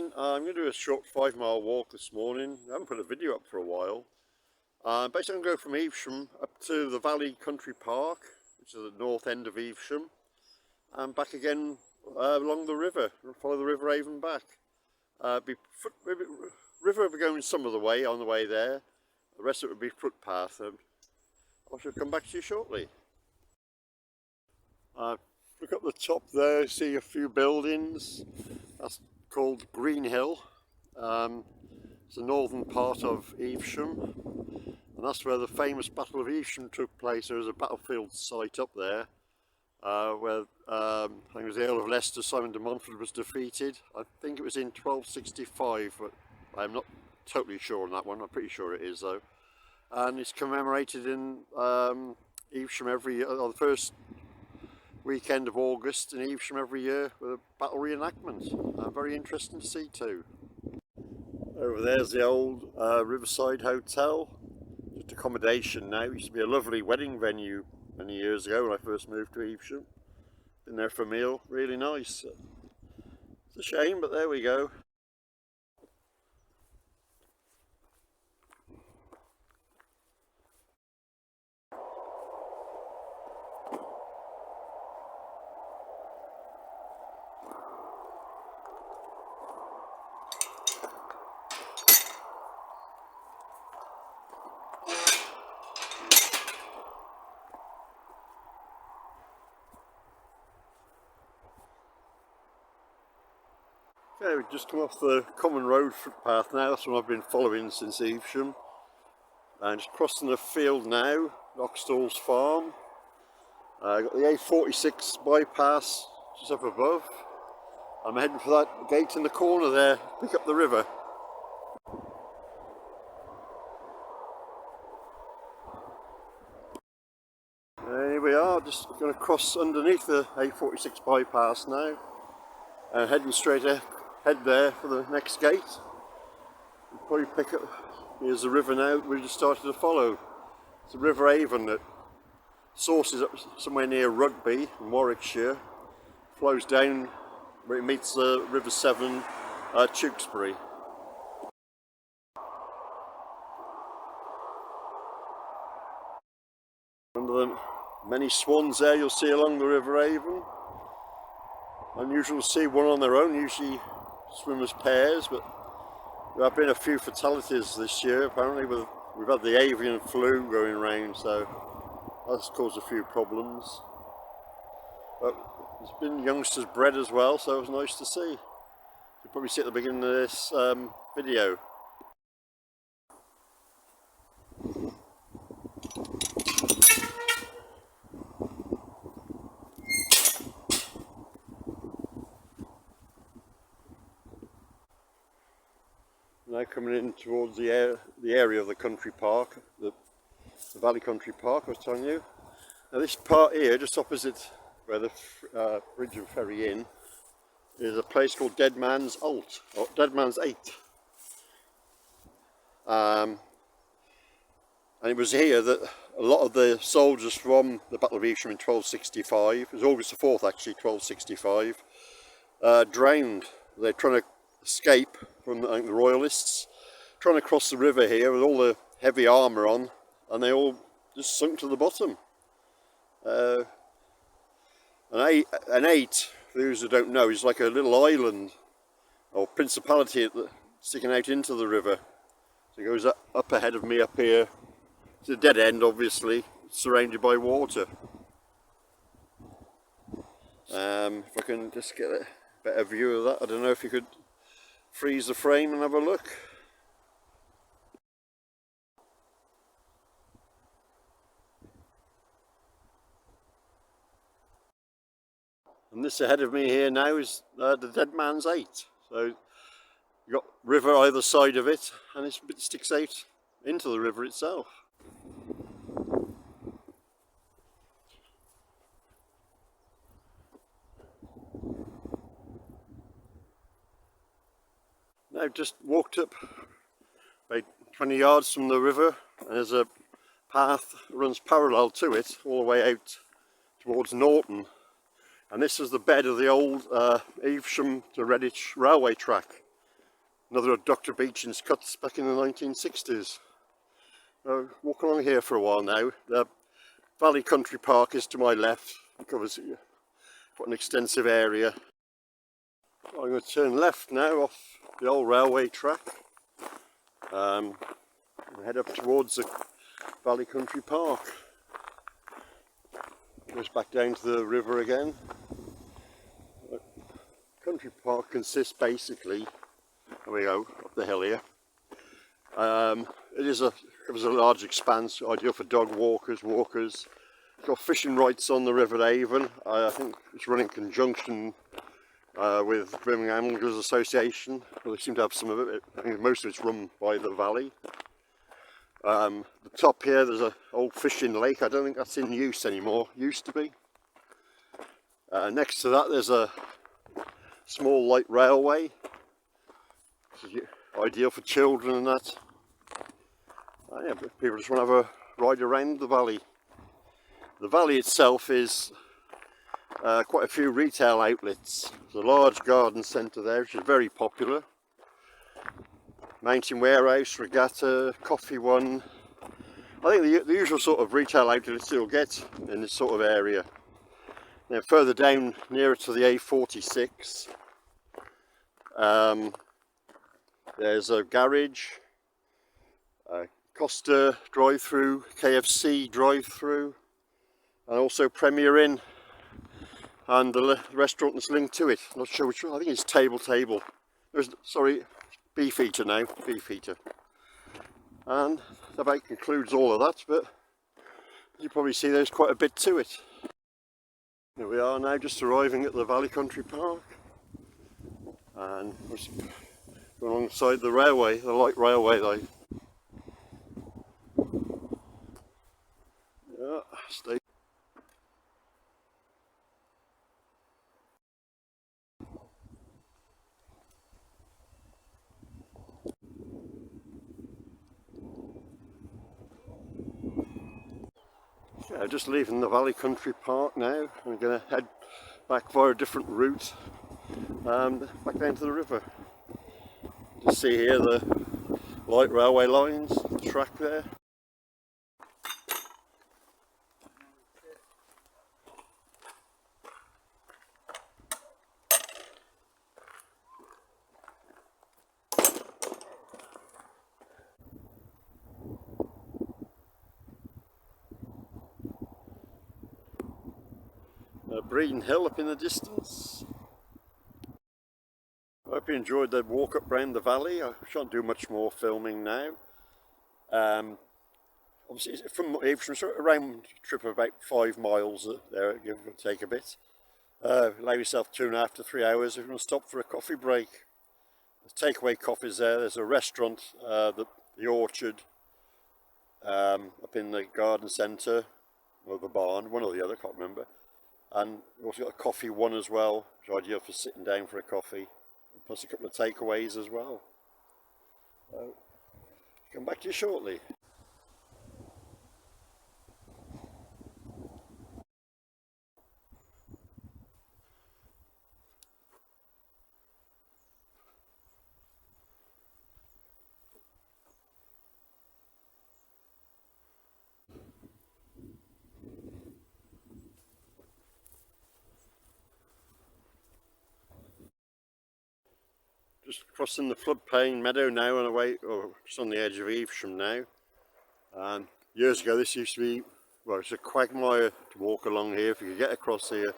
morning. I'm going to do a short 5 mile walk this morning. I haven't put a video up for a while. Basically I'm going to go from Evesham up to the Valley Country Park, which is at the north end of Evesham, and back again along the river, follow the river Avon back. River will be going some of the way on the way there, the rest of it will be footpath. I shall come back to you shortly. Look up the top there, see a few buildings. That's called Green Hill. It's the northern part of Evesham, and that's where the famous Battle of Evesham took place. There was a battlefield site up there where I think it was the Earl of Leicester, Simon de Montfort, was defeated. I think it was in 1265, but I'm not totally sure on that one. I'm pretty sure it is though. And it's commemorated in Evesham every year, on the first weekend of August in Evesham every year, with a battle reenactment. Very interesting to see too. Over there's the old Riverside Hotel, just accommodation now. It used to be a lovely wedding venue many years ago when I first moved to Evesham. Been there for a meal, really nice. It's a shame, but there we go. Okay, we've just come off the common road footpath now. That's what I've been following since Evesham. And just crossing the field now, Knoxtall's farm. Got the A46 bypass just up above. I'm heading for that gate in the corner there, pick up the river. Here we are, just going to cross underneath the A46 bypass now. And heading straight ahead there for the next gate. We'll probably pick up, here's the river now we just started to follow. It's the River Avon that sources up somewhere near Rugby in Warwickshire, flows down where it meets the River Severn, Tewkesbury. One of the many swans there you'll see along the River Avon. Unusual to see one on their own, usually swim as pairs, but there have been a few fatalities this year apparently. We've had the avian flu going around, so that's caused a few problems. But there's been youngsters bred as well, so it was nice to see. You'll probably see at the beginning of this video. Now coming in towards the area of the country park, the Valley Country Park I was telling you. Now this part here, just opposite where the bridge and ferry in, is a place called Dead Man's Alt, or Dead Man's 8. And it was here that a lot of the soldiers from the Battle of Evesham in 1265, it was August the 4th actually, 1265, drowned. They're trying to escape from the royalists, trying to cross the river here with all the heavy armour on, and they all just sunk to the bottom. An 8, for those who don't know, is like a little island or principality sticking out into the river. So it goes up ahead of me up here. It's a dead end, obviously, surrounded by water. If I can just get a better view of that, I don't know if you could freeze the frame and have a look. And this ahead of me here now is the Dead Man's 8. So you've got river either side of it, and it sticks out into the river itself. Now just walked up about 20 yards from the river, and there's a path that runs parallel to it all the way out towards Norton. And this is the bed of the old Evesham to Redditch railway track. Another of Dr. Beecham's cuts back in the 1960s. Walk along here for a while now. The Valley Country Park is to my left. It covers quite an extensive area. I'm going to turn left now off the old railway track and head up towards the Valley Country Park. Goes back down to the river again. The country park consists basically, there we go, up the hill here. It covers a large expanse, ideal for dog walkers. It's got fishing rights on the River Avon. I think it's run in conjunction with Birmingham Anglers Association. Well, they seem to have some of it. I think most of it's run by the valley. The top here, there's an old fishing lake. I don't think that's in use anymore. Used to be. Next to that, there's a small light railway. Ideal for children and that. Yeah, but people just want to have a ride around the valley. The valley itself is quite a few retail outlets. There's a large garden centre there, which is very popular. Mountain Warehouse, Regatta, Coffee One. I think the usual sort of retail outlets you'll get in this sort of area. Now further down, nearer to the A46, there's a garage, a Costa drive-through, KFC drive-through, and also Premier Inn, and the restaurant that's linked to it. I'm not sure which one. I think it's Table. Sorry, Beefeater now, Beefeater. And that about concludes all of that, but as you probably see, there's quite a bit to it. Here we are now, just arriving at the Valley Country Park, and we're going alongside the railway, the light railway line. Yeah, stay. Yeah, just leaving the Valley Country Park now. I'm going to head back via a different route, back down to the river. You see here the light railway lines, the track there. Breeden Hill up in the distance. I hope you enjoyed the walk up round the valley. I shan't do much more filming now. Obviously from Evesham, it's a round trip of about 5 miles there, give or take a bit. Allow yourself 2.5 to 3 hours if you want to stop for a coffee break. There's takeaway coffees there. There's a restaurant, the Orchard, up in the garden centre, or the barn, one or the other, can't remember. And we've also got a Coffee One as well, which is ideal for sitting down for a coffee, plus a couple of takeaways as well. Come back to you shortly. Just crossing the floodplain meadow now on the way, or just on the edge of Evesham now. And years ago this used to be, well, it's a quagmire to walk along here if you could get across here.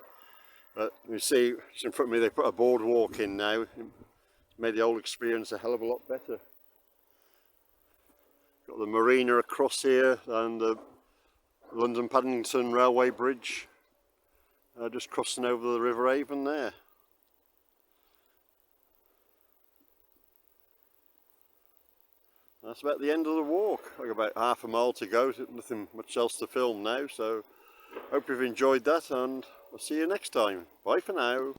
But you see, just in front of me, they put a boardwalk in now. It's made the whole experience a hell of a lot better. Got the marina across here and the London Paddington Railway Bridge. Just crossing over the River Avon there. That's about the end of the walk. I've got about half a mile to go, nothing much else to film now, so hope you've enjoyed that and I'll see you next time. Bye for now.